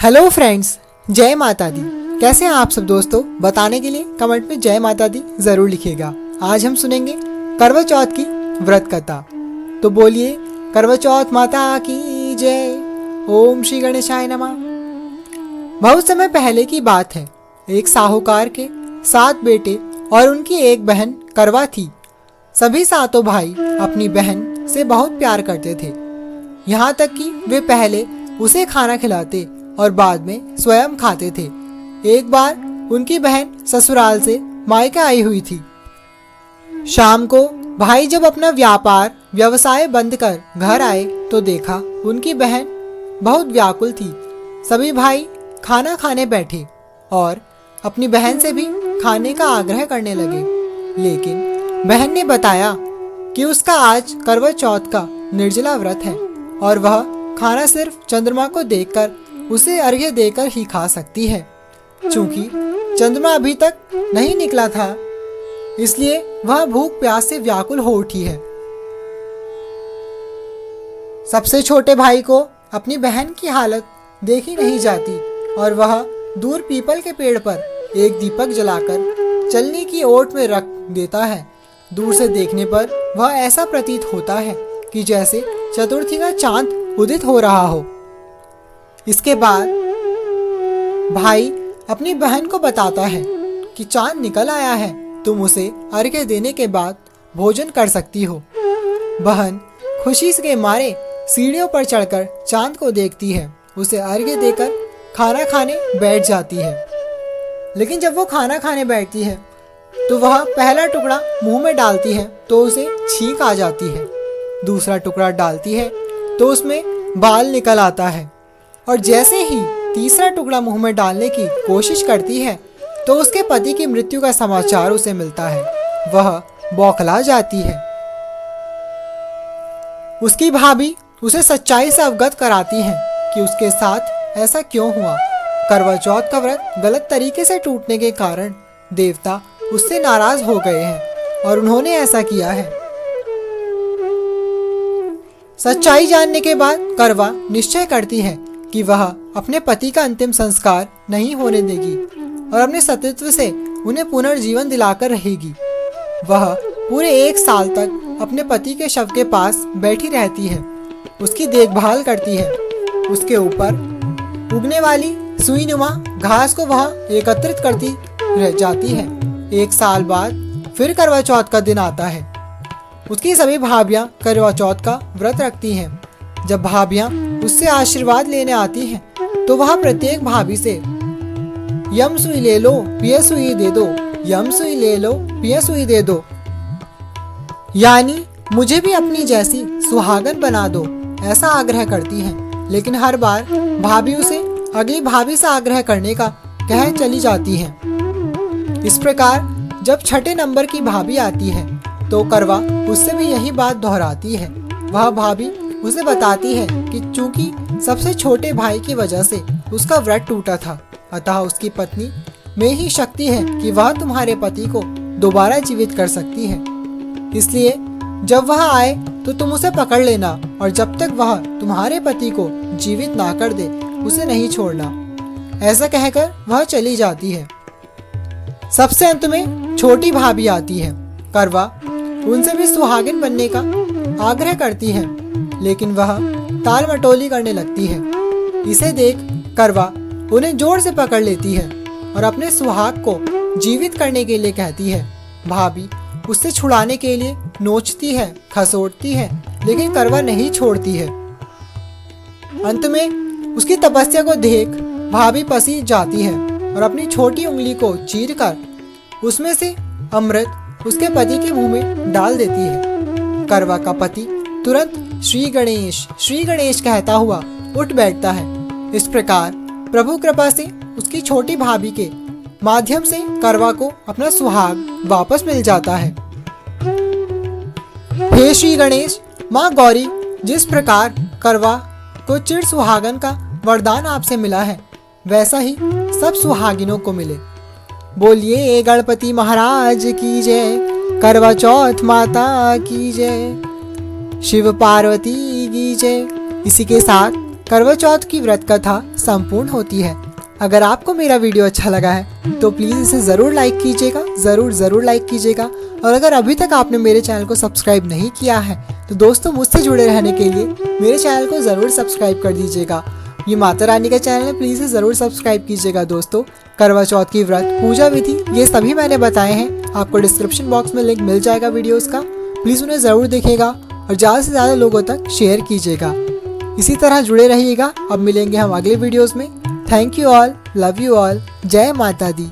Hello friends, जय माता दी। कैसे हैं आप सब दोस्तों? बताने के लिए कमेंट में जय माता दी जरूर लिखिएगा। आज हम सुनेंगे करवा चौथ की व्रत कथा। तो बोलिए करवा चौथ माता की जय। ओम श्री गणेशाय नमः। बहुत समय पहले की बात है। एक साहूकार के 7 बेटे और उनकी एक बहन करवा थी। सभी 7 भाई अपनी बहन से बहुत प्यार करते थे, यहाँ तक कि वे पहले उसे खाना खिलाते और बाद में स्वयं खाते थे। एक बार उनकी बहन ससुराल से मायके आई हुई थी। शाम को भाई जब अपना व्यवसाय बंद कर घर आए तो देखा उनकी बहन बहुत व्याकुल थी। सभी भाई खाना खाने बैठे और अपनी बहन से भी खाने का आग्रह करने लगे, लेकिन बहन ने बताया कि उसका आज करवा चौथ का निर्जला व्रत है और वह खाना सिर्फ चंद्रमा को देखकर उसे अर्घ्य देकर ही खा सकती है। चूंकि चंद्रमा अभी तक नहीं निकला था, इसलिए वह भूख प्यास से व्याकुल हो उठी है। सबसे छोटे भाई को अपनी बहन की हालत देखी नहीं जाती और वह दूर पीपल के पेड़ पर एक दीपक जलाकर चलने की ओट में रख देता है। दूर से देखने पर वह ऐसा प्रतीत होता है कि जैसे चतुर्थी का चांद उदित हो रहा हो। इसके बाद भाई अपनी बहन को बताता है कि चांद निकल आया है, तुम उसे अर्घ्य देने के बाद भोजन कर सकती हो। बहन खुशी के मारे सीढ़ियों पर चढ़कर चांद को देखती है, उसे अर्घ्य देकर खाना खाने बैठ जाती है। लेकिन जब वो खाना खाने बैठती है तो वह पहला टुकड़ा मुंह में डालती है तो उसे छींक आ जाती है। दूसरा टुकड़ा डालती है तो उसमें बाल निकल आता है और जैसे ही तीसरा टुकड़ा मुंह में डालने की कोशिश करती है तो उसके पति की मृत्यु का समाचार उसे मिलता है। वह बौखला जाती है। उसकी भाभी उसे सच्चाई से अवगत कराती है कि उसके साथ ऐसा क्यों हुआ। करवा चौथ का व्रत गलत तरीके से टूटने के कारण देवता उससे नाराज हो गए हैं और उन्होंने ऐसा किया है। सच्चाई जानने के बाद करवा निश्चय करती है कि वह अपने पति का अंतिम संस्कार नहीं होने देगी और अपने सतीत्व से उन्हें पुनर्जीवन दिलाकर रहेगी। वह पूरे 1 साल तक अपने पति के शव के पास बैठी रहती है, उसकी देखभाल करती है। उसके ऊपर उगने वाली सुईनुमा घास को वह एकत्रित करती रह जाती है। 1 साल बाद फिर करवा चौथ का दिन आता है। उसकी सभी भाभियां करवा चौथ का व्रत रखती हैं। जब भाभियां उससे आशीर्वाद लेने आती हैं तो वह प्रत्येक भाभी से यम सुई ले लो पिया सुई दे दो, यम सुई ले लो पिया सुई दे दो, यानी मुझे भी अपनी जैसी सुहागन बना दो, ऐसा आग्रह करती हैं। लेकिन हर बार भाभी उसे अगली भाभी से आग्रह करने का कह चली जाती हैं। इस प्रकार जब 6ठे नंबर की भाभी आती है तो करवा उससे भी यही बात दोहराती है। वह भाभी उसे बताती है कि चूंकि सबसे छोटे भाई की वजह से उसका व्रत टूटा था, अतः उसकी पत्नी में ही शक्ति है कि वह तुम्हारे पति को दोबारा जीवित कर सकती है। इसलिए जब वह आए तो तुम उसे पकड़ लेना और जब तक वह तुम्हारे पति को जीवित ना कर दे उसे नहीं छोड़ना। ऐसा कहकर वह चली जाती है। सबसे अंत में छोटी भाभी आती है। करवा उनसे भी सुहागिन बनने का आग्रह करती है, लेकिन वह टाल मटोली करने लगती है। इसे देख करवा उन्हें जोर से पकड़ लेती है और अपने सुहाग को जीवित करने के लिए कहती है। भाभी उससे छुड़ाने के लिए नोचती है, खसोटती है, लेकिन करवा नहीं छोड़ती है। अंत में उसकी तपस्या को देख भाभी पसीज जाती है और अपनी छोटी उंगली को चीरकर उसमें से अमृत उसके पति के मुंह में डाल देती है। करवा का पति तुरंत श्री गणेश कहता हुआ उठ बैठता है। इस प्रकार प्रभु कृपा से उसकी छोटी भाभी के माध्यम से करवा को अपना सुहाग वापस मिल जाता है। हे श्री गणेश, माँ गौरी, जिस प्रकार करवा को चिर सुहागन का वरदान आपसे मिला है, वैसा ही सब सुहागिनों को मिले। बोलिए गणपति महाराज की जय, करवा चौथ माता की जय, शिव पार्वती की जय। इसी के साथ करवा चौथ की व्रत कथा संपूर्ण होती है। अगर आपको मेरा वीडियो अच्छा लगा है तो प्लीज़ इसे ज़रूर लाइक कीजिएगा, ज़रूर लाइक कीजिएगा। और अगर अभी तक आपने मेरे चैनल को सब्सक्राइब नहीं किया है तो दोस्तों मुझसे जुड़े रहने के लिए मेरे चैनल को ज़रूर सब्सक्राइब कर दीजिएगा। ये माता रानी का चैनल है, प्लीज़ इसे ज़रूर सब्सक्राइब कीजिएगा। दोस्तों करवा चौथ की व्रत, पूजा विधि ये सभी मैंने बताए हैं, आपको डिस्क्रिप्शन बॉक्स में लिंक मिल जाएगा वीडियोज़ का। प्लीज़ उन्हें ज़रूर देखिएगा और ज़्यादा से ज़्यादा लोगों तक शेयर कीजिएगा। इसी तरह जुड़े रहिएगा। अब मिलेंगे हम अगले वीडियोज़ में। Thank you all, love you all, जय माता दी।